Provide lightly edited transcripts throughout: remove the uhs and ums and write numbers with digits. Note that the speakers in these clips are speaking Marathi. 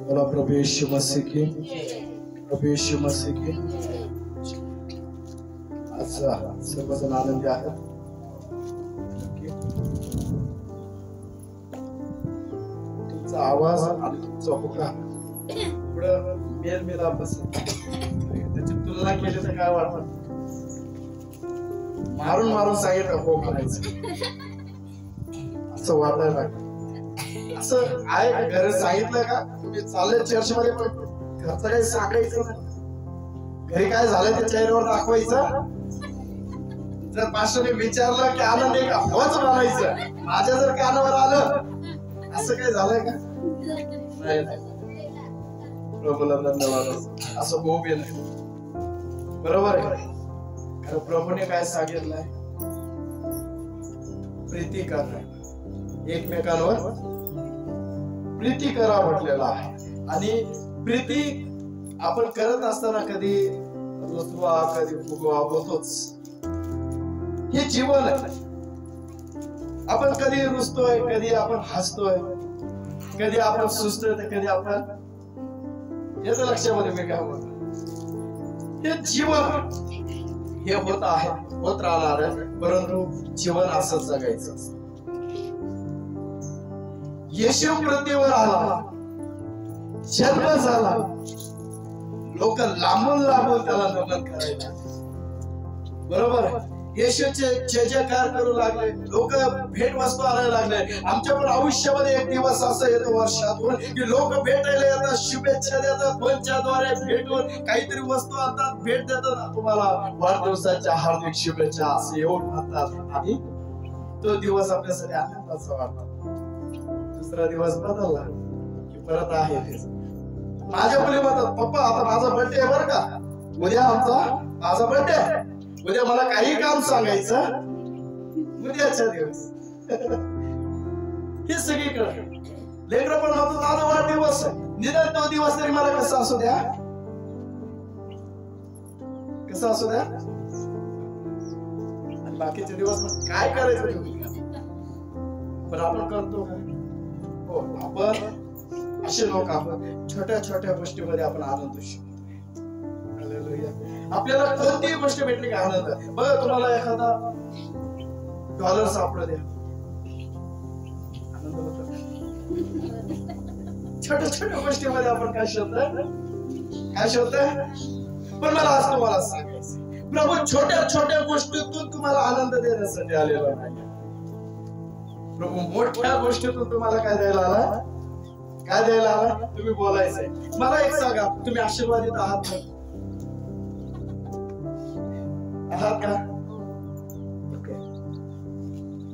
बोला प्रभु यीशु मसीह की, प्रभु यीशु मसीह की। अच्छा, सर्वजण आनंदी आहेत। तुमचा आवाज आणि तुमचा होकार पुढं मेल मिलाप असेल, त्याची तुलना केली तर काय वाटत? मारून मारून सांगितलं हो म्हणायचं असं वाटायला लागलं। असं आहे का? घर सांगितलं का तुम्ही चालले चर्च मध्ये, पण घरचं काही सांगायचं नाही, घरी काय झालं ते चेहऱ्यावर दाखवायचं। जर पास्टरने विचारलं की आनंद आहे का, होच म्हणायचं। माझ्या जर कानावर आलं असं काय झालंय का? नाही नाही, प्रभूला धन्यवाद। असं होऊ बी नाही, बरोबर आहे? कारण प्रभूने काय सांगितलंय? प्रीती करा, एकमेकांवर प्रीती करा म्हटलेला आहे। आणि प्रीती आपण करत असताना कधी रुसवा कधी फुगवा होतोच, हे जीवन आहे। आपण कधी रुसतोय, कधी आपण हसतोय, कधी आपण सुचतोय, तर कधी आपण, याचं लक्षामध्ये मी काय म्हणतो, हे जीवन हे होत आहे, होत राहणार आहे। परंतु जीवन असं जगायचं असतं। येशू पृथ्वीवर आला, जन्म झाला, लोक लांबून लांबून त्याला नमन करायला, बरोबर? येशूचे जय जयकार करू लागले, लोक भेट वस्तू आणायला लागले। आमच्या पण आयुष्यामध्ये एक दिवस असं येतो वर्षातून की लोक भेटायला येतात, शुभेच्छा देतात, फोनच्याद्वारे भेटून काहीतरी वस्तू आणतात, भेट देतात, तुम्हाला वाढदिवसाच्या हार्दिक शुभेच्छा असे येऊन म्हणतात। आणि तो दिवस आपल्यासाठी आनंदाचा वाटतो। दुसरा दिवस बदलला की परत आहे तेच। माझ्या मुली म्हणतात, पप्पा आता माझा बर्थडे आहे बरं का, उद्या माझा बर्थडे आहे, उद्या मला काही काम सांगायचं, उद्याच्या दिवस हे सगळीकडे लेकरं पण म्हणतात माझा वाढदिवस आहे, निदान तो दिवस तरी मला कसा असू द्या, कसा असू द्या। आणि बाकीचे दिवस काय करायचं तुम्ही, पण आपण करतो का? हो, आपण असे लोक, आपण छोट्या छोट्या गोष्टीमध्ये आपण आनंद शोधतो। आपल्याला कोणतीही गोष्ट भेटली का आनंद। बघा, तुम्हाला एखादा डॉलर सापडू द्या, आनंद होतो। छोट्या छोट्या गोष्टीमध्ये आपण काय शोधतोय, काय शोधतोय? पण मला आज तुम्हाला सांगायचं, प्रभू छोट्या छोट्या गोष्टीतून तुम्हाला आनंद देण्यासाठी आलेला नाही। प्रभू मोठ्या गोष्टीतून तुम्हाला काय द्यायला आला, काय द्यायला आला? तुम्ही बोलायचंय। मला एक सांगा, तुम्ही आशीर्वादित आहात का? आहात का?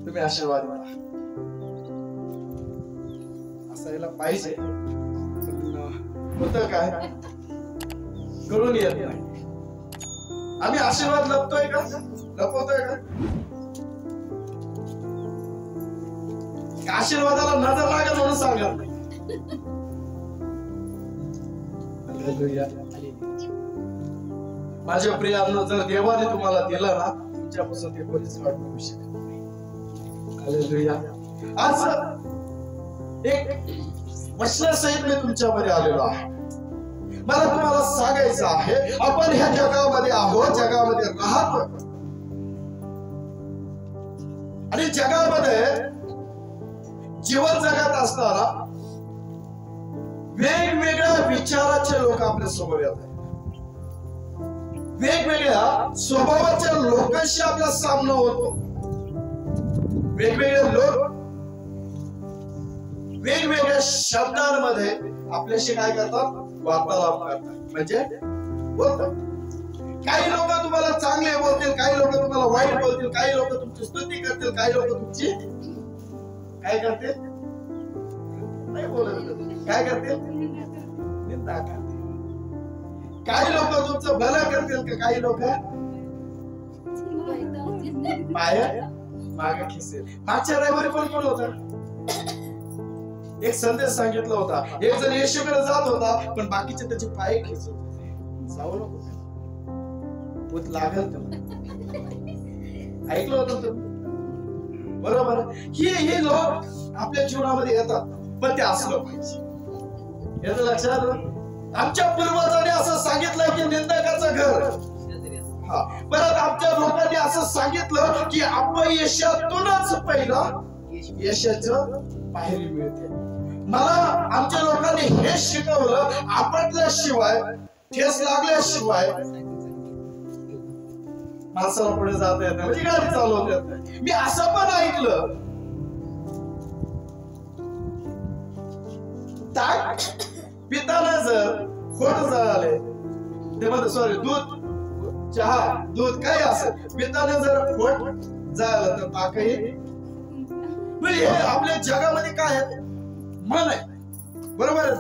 तुम्ही आशीर्वादित आहात, असायला पाहिजे। होतं काय, कळून येत नाही। आम्ही आशीर्वाद लपतोय का, लपवतोय का? आशीर्वादाला नजर लागेल म्हणून सांगत नाही। माझ्या प्रियांनो, जर देवाने तुम्हाला दिलं ना, तुमच्यापासून ते कोणीच वाट करू शकत नाही। हालेलुया। आज एक वचनासहित मी तुमच्यामध्ये आलेलो आहे। मला तुम्हाला सांगायचं आहे, आपण ह्या जगामध्ये आहोत, जगामध्ये राहतो, आणि जगामध्ये जीवन जगत असताना वेगवेगळ्या विचाराचे लोक आपल्या समोर येतात, वेगवेगळ्या स्वभावाच्या लोकांशी आपला सामना होतो। वेगवेगळे लोक वेगवेगळ्या शब्दांमध्ये आपल्याशी काय करतात, वार्तालाप करतात, म्हणजे बोलतात। काही लोक तुम्हाला चांगले बोलतील, काही लोक तुम्हाला वाईट बोलतील, काही लोक तुमची स्तुती करतील, काही लोक तुमची काय करतील, नाही बोलत, काय करतील, निंदा करतील। काही लोक तुमचं भलं करतील, का काही लोक पाय मागे खिसेल। मागच्या रविवारी पण होता, एक संदेश सांगितला होता, एक जण येशूकडे जात होता, पण बाकीचे त्याचे पाय खिचत होते। जाऊ नको, भूत लागल तुला, ऐकलं होतं तुम्ही, बरोबर? हे लोक आपल्या जीवनामध्ये येतात, पण ते असलं पाहिजे, याचं लक्षात. आमच्या पूर्वजांनी असं सांगितलंय की निंदकाचं घर. परत आमच्या लोकांनी असं सांगितलं की अपयशातूनच पहिला यशाचं पायरी मिळते. मला आमच्या लोकांनी हे शिकवलं, आपटल्याशिवाय ठेस लागल्याशिवाय माणसाला पुढे जाता येत नाही, म्हणजे गाडी चालवता येत नाही. मी असं पण ऐकलं, ताक पिताना जर खोट जळाले ते मध्ये, सॉरी दूध चहा दूध काही असेल, पिताने जर खोट जळालं तर ताकही. म्हणजे हे आपल्या जगामध्ये काय आहे, मन आहे. बरोबर आहे,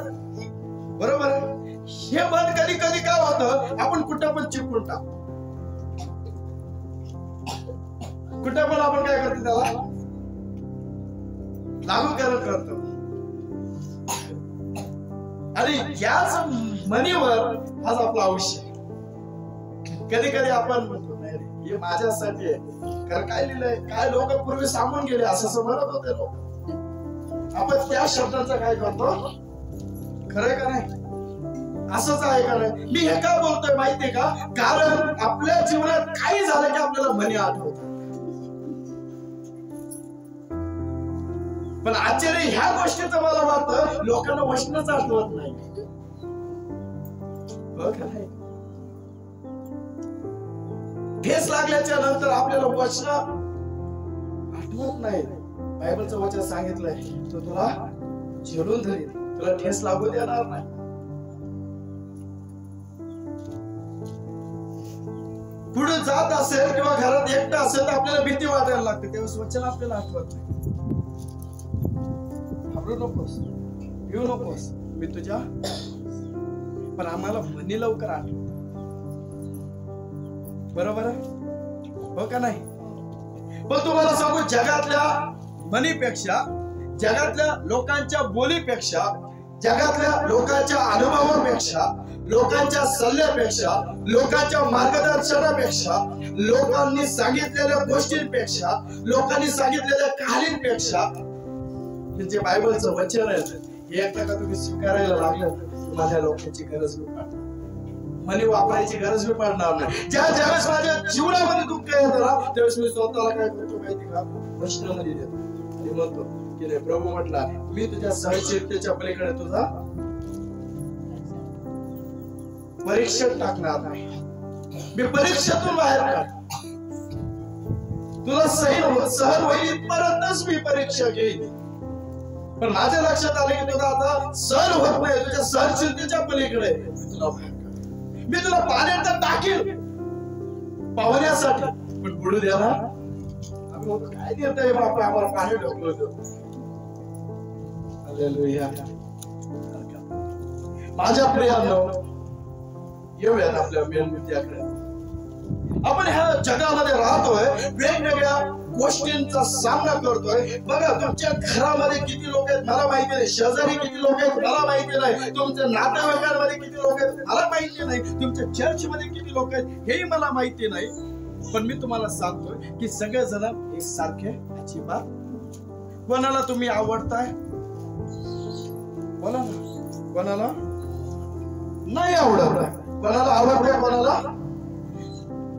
बरोबर आहे. हे मन कधी कधी काय होतं, आपण कुठं पण चिपकून टाकतो, कुठं पण आपण काय करतो, त्याला लागूकरण करतो. आणि याच मनीवर आज आपलं आयुष्य. कधी कधी आपण म्हणतो नाही हे माझ्यासाठी आहे, कारण काय लिहिलंय, काय लोक पूर्वी सांगून गेले असं म्हणत होते लोक. आपण त्या शब्दांचा काय करतो, खरंय का नाही, असंच आहे का नाही. मी हे का बोलतोय माहितीये का, कारण आपल्या जीवनात काही झालं की आपल्याला म्हणी आठवतात. पण आश्चर्य ह्या गोष्टीचं मला वाटतं लोकांना वचनच आठवत नाही. ठेस लागल्याच्या नंतर आपल्याला वचन आठवत नाही. बायबलचं वचन सांगितलंय, तो तुला झेलून धरील, तुला ठेस लागू देणार नाही. पुढे जात असेल किंवा घरात एकटा असेल तर आपल्याला भीती वाटायला लागते, तेव्हा वचन आपल्याला आठवत नाही. घाबरू नकोस, भिऊ नकोस, मी तुझ्या. पण आम्हाला म्हणी लवकर आठवत. बरोबर आहे, हो का नाही. पण तुम्हाला सांगू, जगातल्या म्हणीपेक्षा, जगातल्या लोकांच्या बोलीपेक्षा, जगातल्या लोकांच्या अनुभवापेक्षा, लोकांच्या सल्ल्यापेक्षा, लोकांच्या मार्गदर्शनापेक्षा, लोकांनी सांगितलेल्या गोष्टींपेक्षा, लोकांनी सांगितलेल्या कहाणींपेक्षा जे बायबलचं वचन आहे हे एकदा का तुम्ही स्वीकारायला लागलं तर माझ्या लोकांची गरज मी पडणार, म्हणी वापरायची गरज मी पडणार नाही. ज्यावेळेस माझ्या जीवनामध्ये दुःख येतं ना, त्यावेळेस मी स्वतःला काय करतो माहिती का, वचनामध्ये देतो आणि म्हणतो की रे प्रभू म्हटला, मी तुझ्या सहनशीलतेच्या पलीकडे तुझा परीक्षेत टाकणार नाही. मी परीक्षेतून बाहेर काढ, तुला सहन होईल इथपर्यंतच मी परीक्षा घेईन. पण माझ्या लक्षात आलं की तुला आता सहन होत नाही, तुझ्या सहनशीलतेच्या पलीकडे मी तुला बाहेर काढ. मी तुला पाण्यात टाकील पावण्यासाठी, पण बुडू द्याला काय देतोय बापा, आम्हाला पाणी ढोकलो. हालेलुया. माझ्या प्रियांनो, येऊयात आपल्या मेन मुद्द्याकडे. आपण ह्या जगामध्ये राहतोय, वेगवेगळ्या गोष्टींचा सामना करतोय. बघा, तुमच्या घरामध्ये किती लोक आहेत मला माहिती नाही, शेजारी किती लोक आहेत मला माहिती नाही, तुमच्या नातेवाईकांमध्ये किती लोक आहेत मला माहिती नाही, तुमच्या चर्च मध्ये किती लोक आहेत हेही मला माहिती नाही. पण मी तुम्हाला सांगतोय की सगळेजण एकसारखे अजिबात. कोणाला तुम्ही आवडताय, कोणाला कोणाला नाही आवडत, कोणाला आवडतंय कोणाला.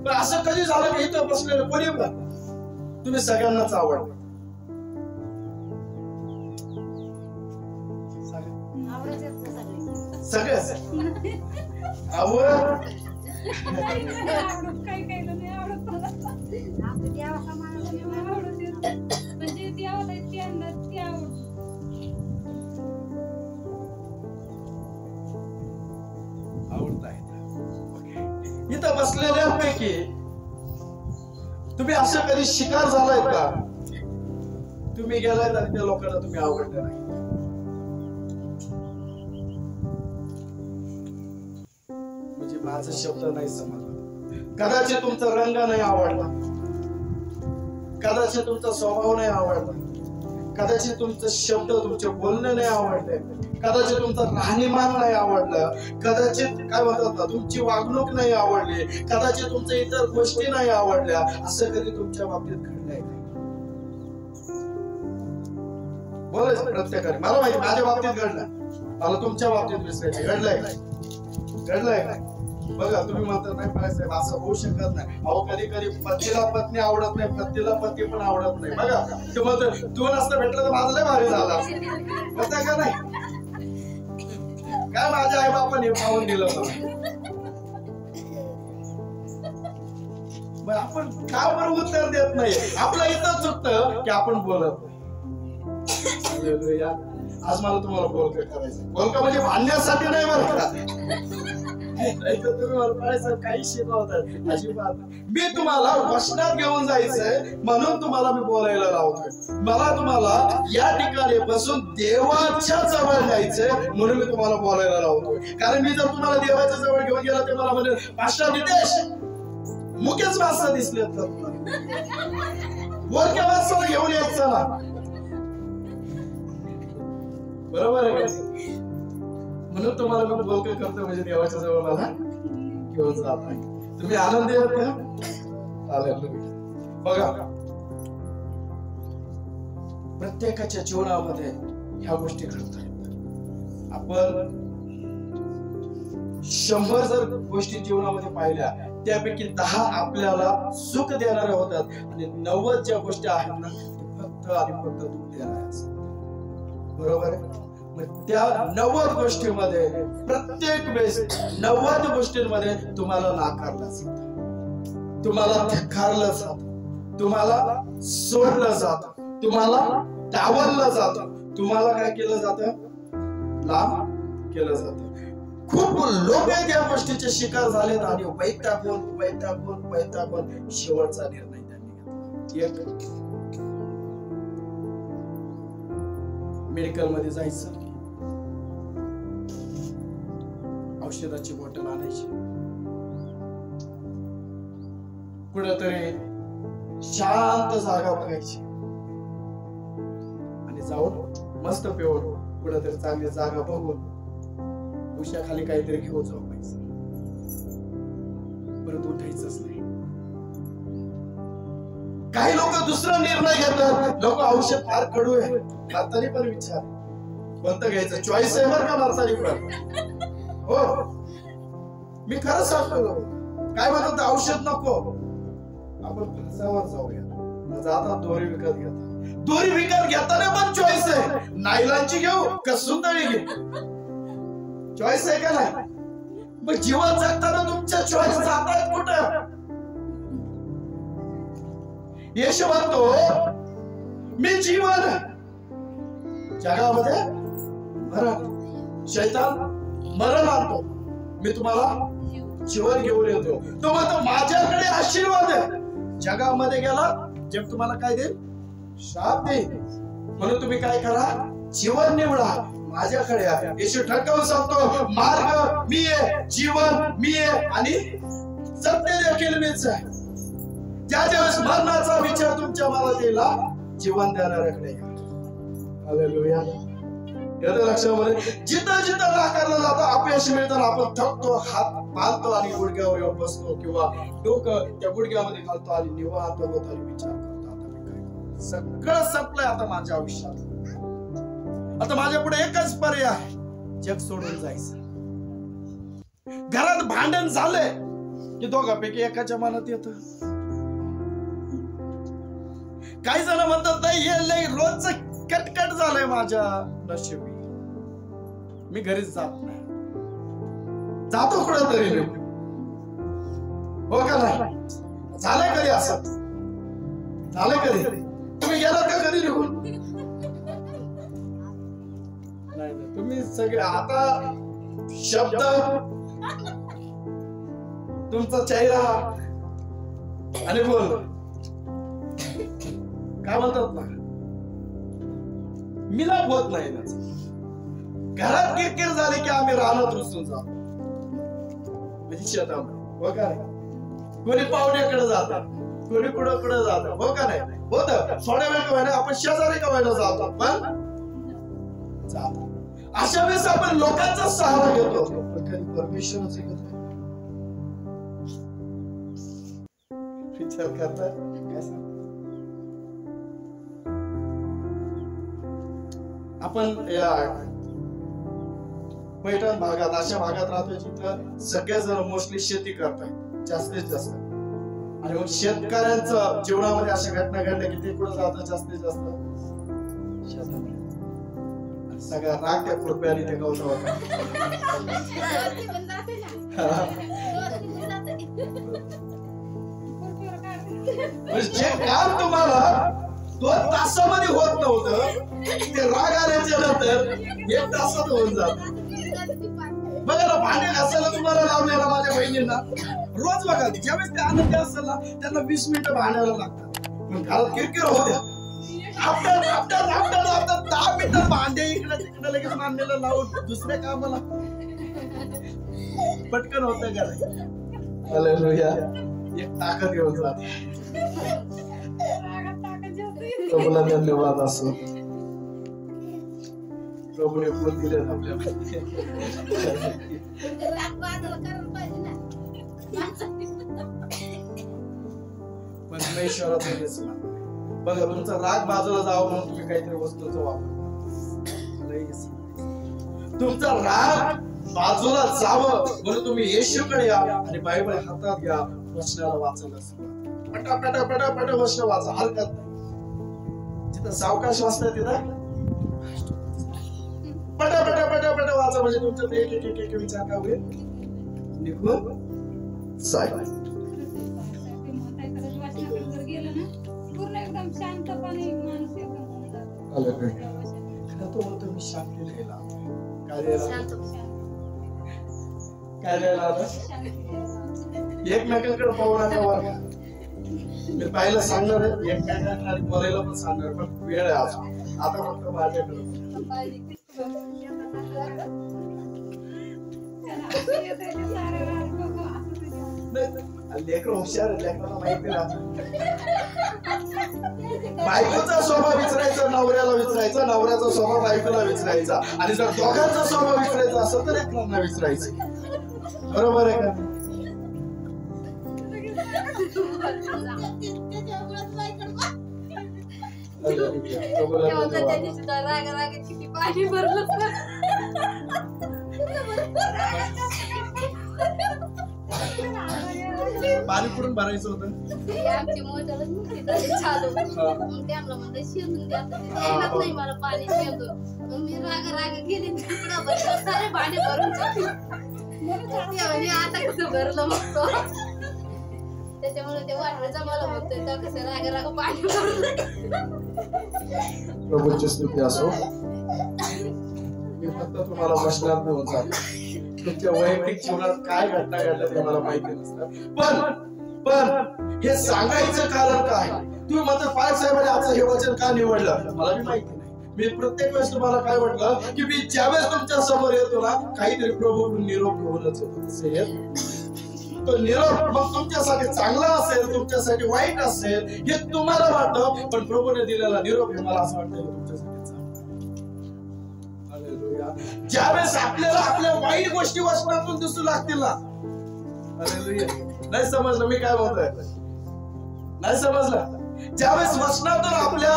पण असं कधी झालं की इथं बसलेलं कोणी पण तुम्ही सगळ्यांनाच आवडत. सगळ्याच आवड. इथं बसलेल्यांपैकी तुम्ही असं कधी शिकार झालाय का, तुम्ही गेलाय तर त्या लोकांना तुम्ही आवडले नाही. म्हणजे माझा शब्द नाही समजला, कदाचित तुमचा रंग नाही आवडला, कदाचित तुमचा स्वभाव नाही आवडला, कदाचित तुमचं शब्द, तुमचे बोलणे नाही आवडले, कदाचित तुमचं राहणीमान नाही आवडलं, कदाचित काय म्हणतात ना तुमची वागणूक नाही आवडली, कदाचित तुमच्या इतर गोष्टी नाही आवडल्या. असं कधी तुमच्या बाबतीत घडलंय का? बोलायचं प्रत्येकाने, मला माहिती माझ्या बाबतीत घडलं. मला तुमच्या बाबतीत विसरायचं घडलंय घडलंय बघा. तुम्ही म्हणता नाही बाळासाहेब असं होऊ शकत नाही. अहो कधी कधी पतीला पत्नी आवडत नाही, पतीला पती पण आवडत नाही. बघा ते म्हणतो तू नसतं भेटलं तर माझं लय भारी झाला होता का नाही. काय माझ्या आई बापाने पाहून दिलं मला. आपण का बरं उत्तर देत नाही. आपलं इथं चुकतं की आपण बोलत नाही. आज मला तुम्हाला बोलका करायचं. बोलका म्हणजे भांडण्यासाठी नाही बरं का. तुम्ही मला काही शिकवतात अजिबात. मी तुम्हाला वचनात घेऊन जायचंय म्हणून तुम्हाला मी बोलायला लावतोय. मला तुम्हाला या ठिकाणी बसून देवाच्या जवळ जायचंय म्हणून मी तुम्हाला बोलायला लावतोय. कारण मी जर तुम्हाला देवाच्या जवळ घेऊन गेलो ते मला म्हणेल पास्टर नितेश मुख्यच माणसं दिसले तर बोलक्या माणसाला घेऊन यायचं ना. बरोबर आहे. म्हणून तुम्हाला मी बोलकं करतो म्हणजे देवाच्या जवळ मला घेऊन जात नाही. तुम्ही आनंदी आहात का? बघा प्रत्येकाच्या जीवनामध्ये ह्या गोष्टी घडतात. आपण 100 जर गोष्टी जीवनामध्ये पाहिल्या त्यापैकी 10 आपल्याला सुख देणाऱ्या होतात आणि 90 ज्या गोष्टी आहेत ना फक्त आणि फक्त दुःख देणाऱ्या असतात. बरोबर आहे. त्या 90 गोष्टींमध्ये प्रत्येक वेळेस 90 गोष्टींमध्ये तुम्हाला नाकारलं जातं, तुम्हाला धक्कारलं जातं, तुम्हाला सोडलं जातं, तुम्हाला डावललं जातं, तुम्हाला काय केलं जातं लांब केलं जातं. खूप लोक त्या गोष्टीचे शिकार झालेत आणि वैतागून शेवटचा निर्णय त्यांनी घेतला. मेडिकल मध्ये जायचं, औषधाची बॉटल आणायची, कुठेतरी शांत जागा बघायची आणि जाऊन मस्त पिऊन कुठेतरी चांगली जागा बघून उशाखाली काहीतरी घेऊन झोपायचं. परत उठायचंच नाही. काही लोक दुसरा निर्णय घेतात. लोक औषध फार कडू आहे मारतानी पण विचार कोणतं घ्यायचं चॉईस आहे बरं का मारतानी पण. हो मी खरं सांगतो. काय म्हणत औषध नको आपण फणसावर जाऊया. जाता दोरी विकत घेता. दोरी विकत घेताना पण चॉईस आहे. नायलॉनची घेऊ का सुंदरी घेऊ चॉईस आहे का नाही. मग जीवन जगताना तुमच्या चॉईस जात आहेत कुठं. येशू म्हणतो मी जीवन जगामध्ये मरण, शैतान मरण आणतो, मी तुम्हाला जीवन घेऊन येतो. तो म्हणतो माझ्याकडे आशीर्वाद आहे. जगामध्ये गेला जग तुम्हाला काय देईल श्राप देईल. म्हणून तुम्ही काय करा जीवन निवडा. माझ्याकडे आहे. येशू ठणकावून सांगतो मार्ग मी आहे, जीवन मी आहे आणि सत्य देखील मीच आहे. ज्या ज्यावेळेस मरणाचा विचार तुमच्या मनात येईल जीवन देणाऱ्याकडे या. हालेलुया. याचं लक्षामध्ये जिथं जिथं नाकारलं जातं अपयश मिळताना आपण थकतो, हात बांधतो आणि गुडघ्यावर येऊन बसतो किंवा डोकं त्या गुडघ्यामध्ये घालतो आणि निवांत होतो आणि विचार करतो आता मी काय करू. सगळं संपलंय आता माझ्या आयुष्यात. आता माझ्या पुढे एकच पर्याय आहे जग सोडून जायचं. घरात भांडण झाले की दोघांपैकी एकाच्या मनात येतं. काही जण म्हणतात नाही हे लय रोजच कटकट झालंय माझ्या नशिबी, मी घरीच जात नाही. जातो कुठं तरी हो का नाही. झालंय कधी असं झालंय कधी तुम्ही गेलात का कधी निघून नाही. तुम्ही सगळे आता शब्द तुमचा चेहरा आणि बोल काय म्हणतात ना मिलाप होत नाही. घरात किरकिर झाली की आम्ही रानात रुसून जातो म्हणजे शेतामध्ये हो का नाही. कोणी पाहुण्याकडे जातात, कोणी कुठं कुठं जातात हो का नाही. होत थोड्या वेळ का व्हायला आपण शेजारी का व्हायला जातो पण जातो. अशा वेळेस आपण लोकांचा सहारा घेतो पण कधी परमेश्वराचा घेतो. विचार करता काय सांग. आपण या पैठण भागात अशा भागात राहतो जिथं सगळेजण मोस्टली शेती करतायत जास्तीत जास्त. आणि मग शेतकऱ्यांचं जीवनामध्ये अशा घटना घडल्या की ते कुठं जातात जास्तीत जास्त शेतामध्ये. सगळा राग त्या कृपयाने ते गवत होता. जे काम तुम्हाला 2 तासामध्ये होत नव्हतं ते राग आल्याच्या नंतर 1 तासात होऊन जात. बघा ना, भांडे घासायला तुम्हाला लावलेला माझ्या बहिणींना रोज बघा ज्यावेळेस ते आनंदी असेल ना त्यांना 20 मिनिटं भांडायला लागतात. पण घरात किरकिर होत्या आपल्याला 10 मिनिटं भांडे इकडे तिकडे लगेच मांडलेलं लावून दुसऱ्या कामाला पटकन होतं घरात. हालेलुया. एक ताकद येऊन जाते. प्रभूला धन्यवाद असो. प्रभूने फुल दिले आपल्याला. परमेश्वराचा बघा तुमचा राग बाजूला जावं म्हणून तुम्ही काहीतरी वस्तूचा वापर. तुमचा राग बाजूला जावं म्हणून तुम्ही येशूकडे या आणि बायबल हातात घ्या, वचनाला वाचायला सुरुवात. पटापट वचन वाचा, हरकत नाही. जिथं सावकाश वाचताय तिथं पटापट वाचा, म्हणजे तुमचं एक विचार काय होईल निघून जाईल. पूर्ण एकदम शांतपणे माणूस तो म्हणतो मी शांती लिहिला काय एकमेकांकडे पाहू नका वर. मी पाहिलं सांगणार आहे एकमेकांना आणि बोलायला पण सांगणार, पण वेळ आहे आता फक्त माझ्याकडे. लेकर हुशार आहे, लेकरांना माहिती राहत. बायकोचा स्वभाव विचारायचा नवऱ्याला विचारायचा, नवऱ्याचा स्वभाव बायकोला विचारायचा, आणि जर दोघांचा स्वभाव विचारायचा असेल तर लेकरांना विचारायचं. बरोबर आहे का? पाणी कुठून भरायचं होतं? आमची मोटरच नव्हती चालू. मग त्यांना म्हणलं शेजून द्या, नाही मला पाणी शेजून. मग मी राग गेली तिकडं बसलं, सारे भांडे भरून आता कसं भरलं मग तो. त्याच्यामुळे ते वाटलं मला बघतोय तर कसं राग पाणी भरलं. प्रभूची स्तुती असो. मी फक्त तुम्हाला वचनात घेऊन जातो. तुमच्या वैयक्तिक जीवनात काय घटना घडल्या ते मला माहिती नसतं, पण हे सांगायचं कारण काय? तुम्ही म्हणता पाय साहेबांनी आजचं हे वचन का निवडलं, मला बी माहिती नाही. मी प्रत्येक वेळेस तुम्हाला काय म्हटलं की मी ज्यावेळेस तुमच्या समोर येतो ना काहीतरी प्रभू निरोप घेऊनच येतो. तो निरोप मग तुमच्यासाठी चांगला असेल तुमच्यासाठी वाईट असेल हे तुम्हाला वाटतं, पण प्रभूने दिलेला निरोप हे मला असं वाटतं तुमच्यासाठी ज्यावेळेस आपल्याला आपल्या वाईट गोष्टी वचनातून दिसू लागतील ना. नाही समजलं मी काय बोलतोय? नाही समजलं? ज्यावेळेस वचनातून आपल्या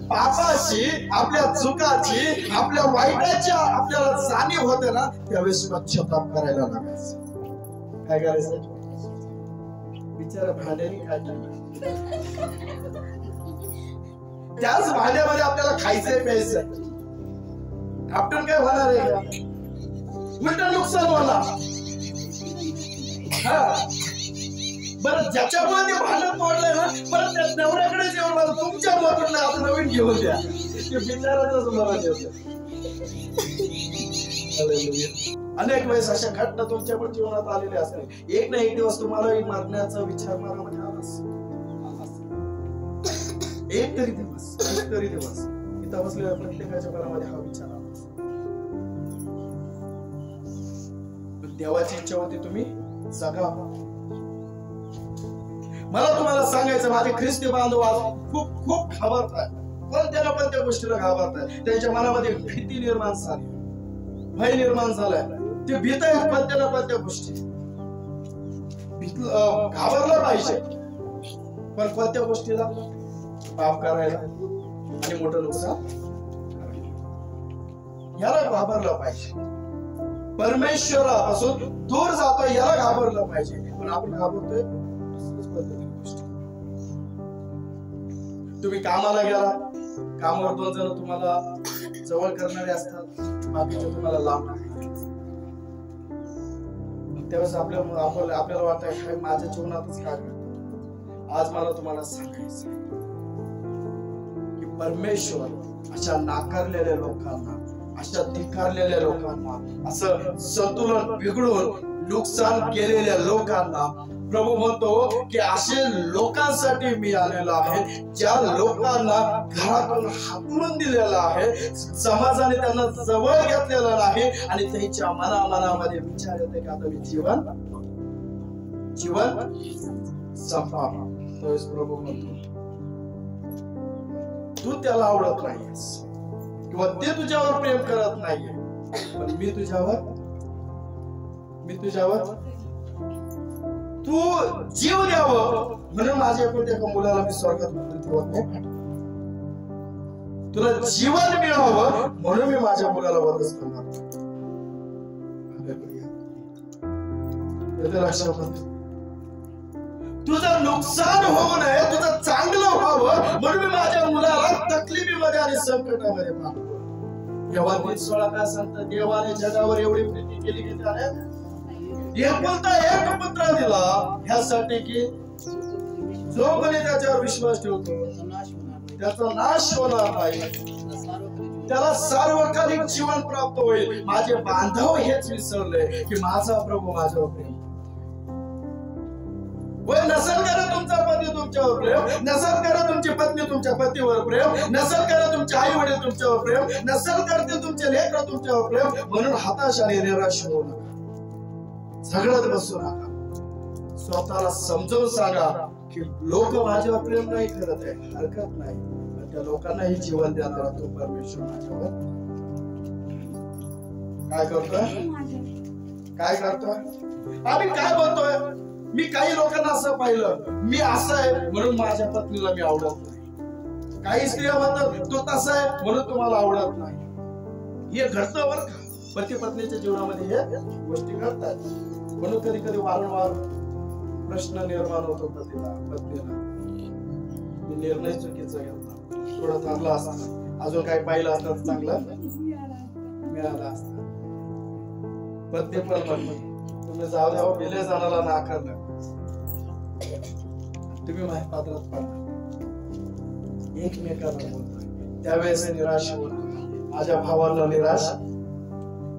पापाची, आपल्या चुकाची, आपल्या वाईटाची आपल्याला जाणीव होते ना त्यावेळेस पश्चाताप करायला लागायचं. काय करायचं? बिचारा भांड्याने काय केलं, त्याच भांड्यामध्ये आपल्याला खायचंय प्यायचंय. आपण काय होणार आहे का? उलट नुकसान होणार. बरं ज्याच्यामुळे ते भांडण तोडलंय ना परत त्या नवऱ्याकडे जेवणार तुमच्या मनातून आता नवीन घेऊन द्या. ते बिचाराच मला देत. अनेक वेळेस अशा घटना तुमच्या पण जीवनात आलेल्या असतील. एक ना एक दिवस तुम्हाला मरण्याचा विचार मनामध्ये आलाच. एक तरी दिवस इथं बसलेल्या प्रत्येकाच्या मनामध्ये हा विचार आला. देवाची इच्छा होती तुम्ही जगा. मला तुम्हाला सांगायचं माझे ख्रिस्ती बांधव खूप घाबरतात. कोणत्या गोष्टीला घाबरतात. त्यांच्या मनामध्ये भीती निर्माण झाली, भय निर्माण झालाय. ते भीत आहेत कोणत्या गोष्टी. घाबरलं पाहिजे, पण कोणत्या गोष्टीला? पाप करायला आणि मोठं नुकसान याला घाबरलं पाहिजे. परमेश्वरापासून दूर जातोय याला घाबरलं पाहिजे. पण आपण घाबरतोय दुसऱ्याच पद्धतीने गोष्टी. तुम्ही कामाला गेला, कामावर 2 जण तुम्हाला जवळ करणारे असतात, बाकीचे तुम्हाला लांब. त्यावेळेस आपल्याला वाटतं काय माझ्या जीवनातच काय घडतं. आज मला तुम्हाला सांगायचं की परमेश्वर अशा नाकारलेल्या लोकांना, अशा धिक्कारलेल्या लोकांना, असं संतुलन बिघडून नुकसान केलेल्या लोकांना प्रभू म्हणतो की असे लोकांसाठी मी आलेलो आहे, ज्या लोकांना घरातून हाकलून दिलेलं आहे, समाजाने त्यांना जवळ घेतलेलं नाही आणि त्यांच्या मनामध्ये विचार येते की आता मी जीवन संपावं. तोच प्रभू म्हणतो तू त्याला आवडत नाहीस किंवा ते तुझ्यावर प्रेम करत नाहीये, पण मी तुझ्यावर तू जीव द्यावं म्हणून माझ्या एका मुलाला मी स्वर्गात ठेवत नाही. तुला जीवन मिळावं म्हणून मी माझ्या मुलाला वधच करणार. तुझं नुकसान होऊ नये, तुझं चांगलं व्हावं म्हणून मी माझ्या मुलाला तकलीफीमध्ये आणि संकटामध्ये पाहतो. तेव्हा 16 काय सांगतात, देवाने जगावर एवढी प्रीती केली की त्याने एकुलता एक पुत्र दिला, ह्यासाठी की जो कोणी त्याच्यावर विश्वास ठेवतो त्याचा नाश होणार नाही, त्याला सार्वकालिक जीवन प्राप्त होईल. माझे बांधव हेच विसरले की माझा प्रभू माझ्यावर प्रेम. नसेल करत तुमचा पती तुमच्यावर प्रेम, नसेल करत तुमची पत्नी तुमच्या पतीवर प्रेम, नसेल करत तुमचे आई वडील तुमच्यावर प्रेम, नसेल करते तुमचे लेकरं तुमच्यावर प्रेम, म्हणून हताश आणि निराश होऊ नका, झगडत बसू नका. स्वतःला समजून सांगा की लोक माझ्यावर प्रेम नाही करत आहे, हरकत नाही, पण त्या लोकांनाही जीवन देणारा तो परमेश्वर माझ्यावर काय करतोय. आम्ही काय बोलतोय, मी काही लोकांना असं पाहिलं, मी असं आहे म्हणून माझ्या पत्नीला मी आवडत नाही. काही स्त्रिया म्हणतात तो तसा आहे म्हणून तुम्हाला आवडत नाही. हे घडतं बरं का, पती पत्नीच्या जीवनामध्ये हे गोष्टी घडतात. म्हणून कधी कधी वारंवार प्रश्न निर्माण होतो पतीला पत्नीला, मी निर्णय चुकीचा घेतला, थोडं थांबला असता, अजून काही पाहिलं असतं चांगलं मिळालं असतं. पत्नी पण म्हणते तुम्ही जाऊ द्या, गेले जाणारा नाकारलं, तुम्ही माझ्या पात्रात पडला. एकमेकांना बोलतोय त्यावेळेस निराश होऊ नका. माझ्या भावाला निराश,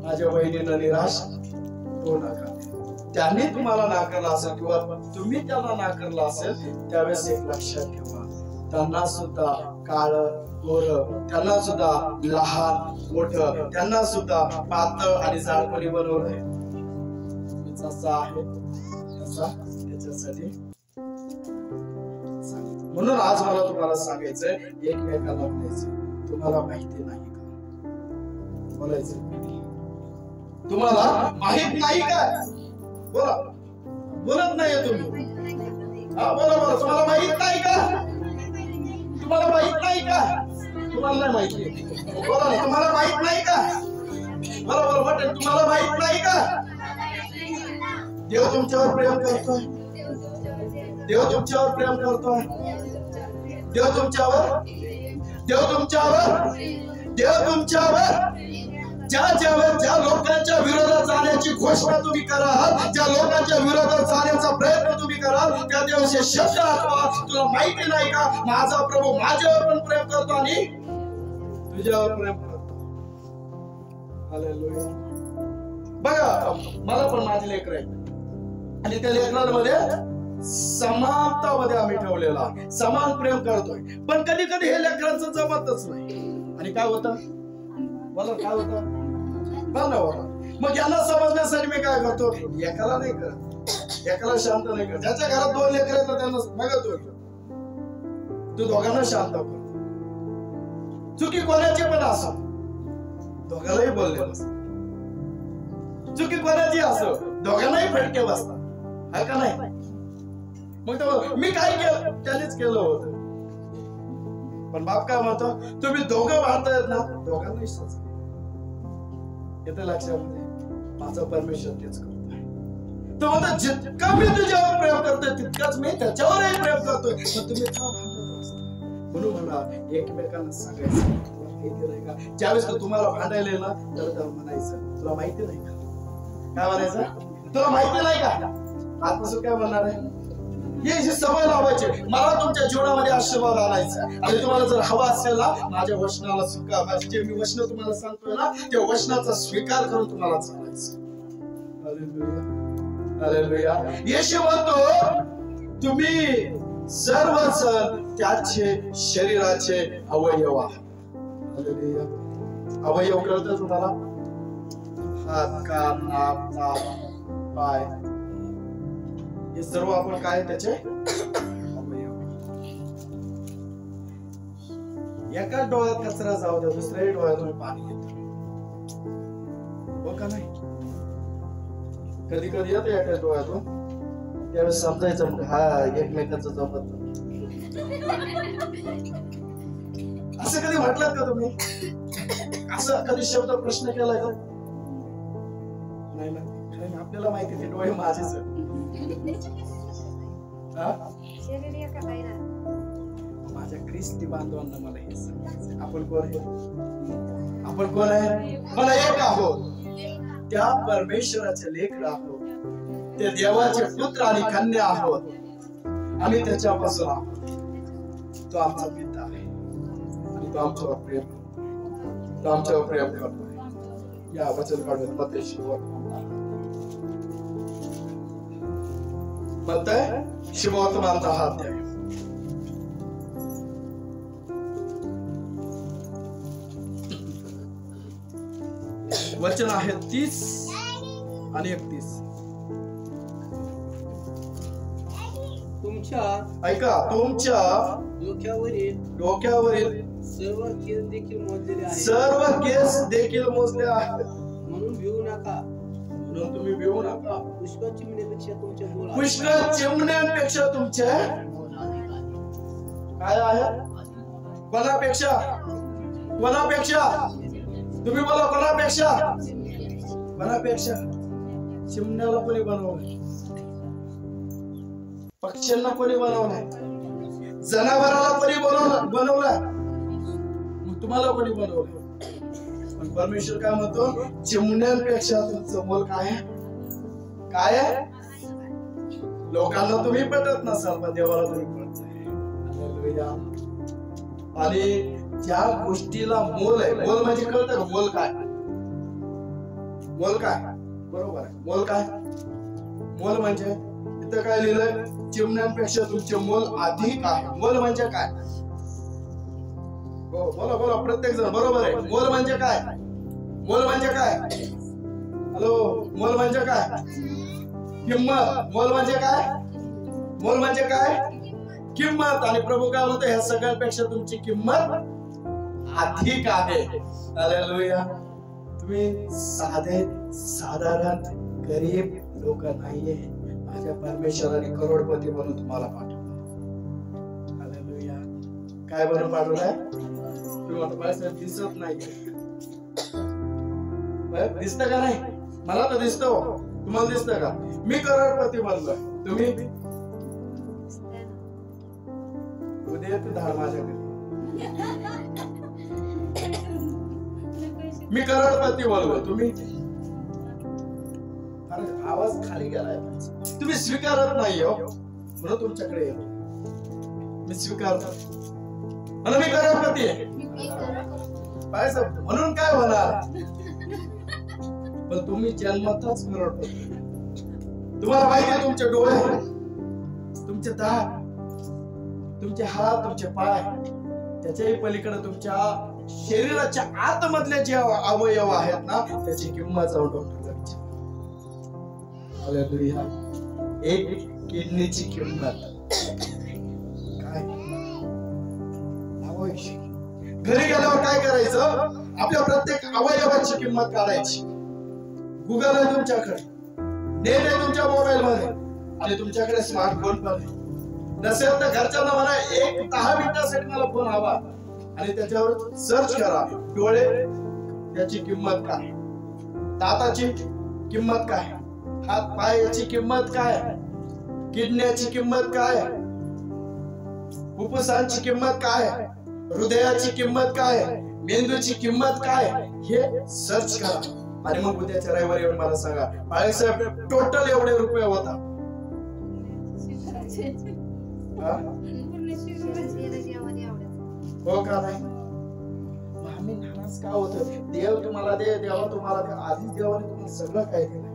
माझ्या बहिणीला निराश होऊ नका. त्यांनी तुम्हाला नाकारलं असेल किंवा तुम्ही त्यांना नाकारलं असेल, त्यावेळेस एक लक्षात ठेवा, त्यांना सुद्धा काळ गोर, त्यांना सुद्धा लहान मोठं, त्यांना सुद्धा पातळ आणि जाडपणी बनवलंय. जसा आहे तसा त्याच्यासाठी. म्हणून आज मला तुम्हाला सांगायचंय, एकमेकाला म्हणायचं तुम्हाला माहिती नाही का, बोलायचं तुम्हाला माहित नाही का, बोला, बोलत नाहीये तुम्ही. हा बोला बोला, तुम्हाला माहित नाही का, तुम्हाला माहित नाही का, तुम्हाला नाही माहिती, बोला ना, तुम्हाला माहित नाही का, बरोबर म्हटलं, तुम्हाला माहित नाही का. देव तुमच्यावर प्रेम करतोय, देव तुमच्यावर प्रेम करतोय, देव तुमच्यावर ज्या लोकांच्या विरोधात जाण्याची घोषणा तुम्ही कराल, ज्या लोकांच्या विरोधात जाण्याचा प्रयत्न तुम्ही कराल, त्या दिवशी शब्द आठवा, तुला माहिती नाही का माझा प्रभू माझ्यावर पण प्रेम करतो आणि तुझ्यावर प्रेम करतो. हालेलुया. बघा, मला पण माझे लेकर आहेत आणि त्या लेकरांमध्ये समानतामध्ये आम्ही ठेवलेला आहे, समान प्रेम करतोय. पण कधी कधी हे लेकरांचं जमतच नाही आणि काय होतं, मला काय होतं, मग यांना समजण्यासाठी मी काय करतो, एकाला नाही करत, एकाला शांत नाही करत. ज्याच्या घरात 2 लेकर आहेत त्यांना बघतो, तू दोघांना शांत कर. चुकी कोणाची पण असो, दोघांनाही बोलले बसतात. चुकी कोणाची असो, दोघांनाही फटके बसतात, आहे का नाही. मग मी काय केलं, त्यानेच केलं होतं. पण बाप काय म्हणतो, तुम्ही दोघं भांडतायत ना, दोघांनाही सजा. येतं लक्षामध्ये. माझा परमेश्वर तेच करतोय. तो म्हणतो जितका मी तुझ्यावर प्रेम करतोय तितकाच मी त्याच्यावरही प्रेम करतोय. पण तुम्ही का भांडत असता? म्हणून म्हणा एकमेकांना सांगायचं माहिती नाही का? ज्यावेळेस तो तुम्हाला भांडायला येईल ना तर त्याला म्हणायचं तुला माहिती नाही का? काय म्हणायचं? तुला माहिती नाही का? आजपासून काय म्हणणार आहे? ही जी सवय लावायची. मला तुमच्या जीवनामध्ये आशीर्वाद आणायचा आणि तुम्हाला जर हवा असेल ना माझ्या वचनाला स्वीकार, जे मी वचन तुम्हाला सांगतोय ना त्या वचनाचा स्वीकार करून तुम्हाला चालायचं. Hallelujah, hallelujah. येशू म्हणतो तुम्ही सर्वजण त्याचे शरीराचे अवयव आहात. हालेलुया. अवयव कळतं तुम्हाला? हात, कान, नाक, पाय, हे सर्व आपण काय त्याचे अवयव. एका डोळ्यात कचरा जाऊ द्या दुसऱ्याही डोळ्यातून पाणी येतं, हो का नाही? कधी कधी येतं एका डोळ्यातून, त्यावेळेस समजायचं हा एकमेकांचं जमत. असं कधी म्हटलं का तुम्ही? असं कधी शब्द प्रश्न केलाय का? नाही ना. कारण आपल्याला माहिती ते डोळे माझेच आहेत. माझ्या ख्रिस्ती बांधवांना मला हे सांगायचं आपण कोण आहे? आपण कोण आहे? मला एक आहोत त्या परमेश्वराचे लेकर आहोत, ते देवाचे पुत्र आणि कन्या आहोत. आम्ही त्याच्यापासून आहोत. तो आमचा पिता आहे आणि तो आमच्यावर प्रेम करतो. तो आमच्यावर प्रेम करतो. या वचन काढून मत्ती शिववर्तमान 10 अध्याय. वचन आहे 30 आणि 31. तुमच्या ऐका, तुमच्या डोक्यावरील सर्व केस देखील मोजलेले आहेत. सर्व केस देखील मोजले आहेत. म्हणून भिवू नका. म्हणून तुम्ही भिवू नका. पुष्कळ चिमण्यापेक्षा तुमचे मोल आहे. पुष्कळ चिमण्यांपेक्षा तुमचे काय आहे? कोणापेक्षा? कोणापेक्षा? तुम्ही बोला कोणापेक्षा? कोणापेक्षा? चिमण्याला कोणी बनवलंय? पक्ष्यांना कोणी बनवलंय? जनावराला कोणी बनवलंय? मग तुम्हाला कोणी बनवलंय? पण परमेश्वर काय म्हणतो? चिमण्यांपेक्षा तुमचं मोल काय आहे? काय आहे? लोकांना तुम्ही पटत नसाल पण देवाला तुम्ही पटताय. आणि ज्या गोष्टीला मोल आहे, मोल म्हणजे कळतं का? मोल काय? मोल काय? बरोबर आहे. मोल काय? मोल म्हणजे इथं काय लिहिलंय? चिमण्यांपेक्षा तुमचे मोल अधिक आहे. मोल म्हणजे काय? हो बोला बोला प्रत्येक जण बरोबर आहे. मोल म्हणजे काय? मोल म्हणजे काय? हॅलो, मोल म्हणजे काय? किंमत. मोल म्हणजे काय? मोल म्हणजे काय? किंमत. आणि प्रभू काय म्हणतो? ह्या सगळ्यांपेक्षा तुमची किंमत अधिक आहे. हालेलुया. तुम्ही साधे साधारण गरीब लोक नाहीये. माझ्या परमेश्वराने करोडपती बनून तुम्हाला पाठवलं. हालेलुया. काय बनून पाठवलंय? तुम्ही म्हणता दिसत नाही. दिसत का नाही? मला तर दिसतो. तुम्हाला दिसत का? मी करोडपती बनलोय. तुम्ही? उद्या येते धाड माझ्याकडे. मी करोडपती बनलोय. तुम्ही? आवाज खाली गेलाय. तुम्ही स्वीकारत नाही हो म्हणून तुमच्याकडे येतो. मी स्वीकारतो म्हणून मी करोडपती आहे. म्हणून काय होणार? पण तुम्ही जन्मताच करोडपती. तुम्हाला माहिती आहे तुमचे डोळे, तुमचे दात, तुमचे हात, तुमचे पाय, त्याच्याही पलीकडे तुमच्या शरीराच्या आतमधले जे अवयव आहेत ना त्याची किंमत जाऊन डॉक्टरला विचारा. एक किडनीची किंमत काय? घरी गेल्यावर काय करायचं? आपल्या प्रत्येक अवयवाची किंमत काढायची. गुगल आहे तुमच्याकडे, नेट आहे तुमच्या मोबाईल मध्ये आणि तुमच्याकडे स्मार्टफोन पण आहे. नसेल तर घरच्यांना म्हणा एक 10 मिनिटासाठी मला फोन हवा आणि त्याच्यावर सर्च करा. डोळे त्याची किंमत काय? दाताची किंमत काय, हात पायाची किंमत काय, किडण्याची किंमत काय, फुफ्फुसांची किंमत काय, हृदयाची किंमत काय, मेंदूची किंमत काय, हे सर्च करा आणि मग उद्याच्या रविवारी येऊन मला सांगा बाळासाहेब टोटल एवढे रुपये होता. हा? हो का नाही? मग आम्ही नाराज का होतो? देव तुम्हाला दे, देवा तुम्हाला दे. आधीच देवाने तुम्हाला सगळं काय दिलं.